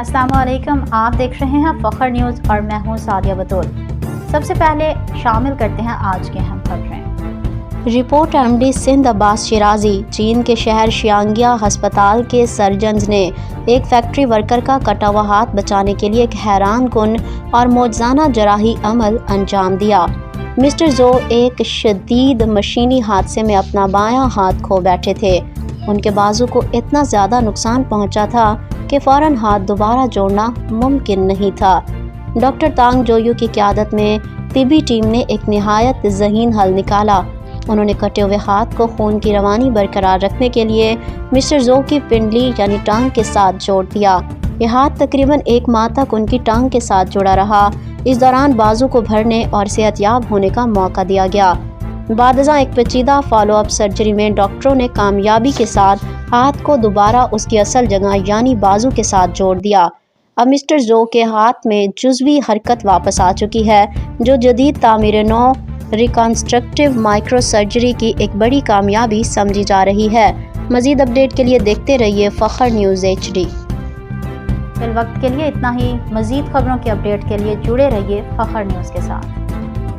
अस्सलाम वालेकुम, आप देख रहे हैं फखर न्यूज़ और मैं हूं सादिया बतूल। सबसे पहले शामिल करते हैं आज के अहम खबरें। Report MD Sindh Abbas Shirazi. चीन के शहर शियांगिया अस्पताल के सर्जन्स ने एक फैक्ट्री वर्कर का कटा हुआ हाथ बचाने के लिए एक हैरान कुन और मौजज़ाना जराही अमल अंजाम दिया। मिस्टर जो एक शदीद मशीनी हादसे में अपना बायां हाथ खो बैठे थे। उनके बाजू को इतना ज़्यादा नुकसान पहुंचा था कि फ़ौरन हाथ दोबारा जोड़ना मुमकिन नहीं था। डॉक्टर तांग जोयू की क़यादत में तिबी टीम ने एक निहायत ज़हीन हल निकाला। उन्होंने कटे हुए हाथ को खून की रवानी बरकरार रखने के लिए मिस्टर जो की पिंडली यानी टांग के साथ जोड़ दिया। यह हाथ तकरीबन 1 माह तक उनकी टांग के साथ जुड़ा रहा। इस दौरान बाजू को भरने और सेहतयाब होने का मौका दिया गया। बादज़ा एक पेचीदा फॉलो अप सर्जरी में डॉक्टरों ने कामयाबी के साथ हाथ को दोबारा उसकी असल जगह यानी बाजू के साथ जोड़ दिया। अब मिस्टर जो के हाथ में जुज़वी हरकत वापस आ चुकी है, जो जदीद तामीर नौ रिकॉन्स्ट्रक्टिव माइक्रो सर्जरी की एक बड़ी कामयाबी समझी जा रही है। मज़ीद अपडेट के लिए देखते रहिए फ़खर न्यूज़ HD। फिल वक्त के लिए इतना ही। मज़ीद खबरों के अपडेट के लिए जुड़े रहिए फ़खर न्यूज़ के साथ।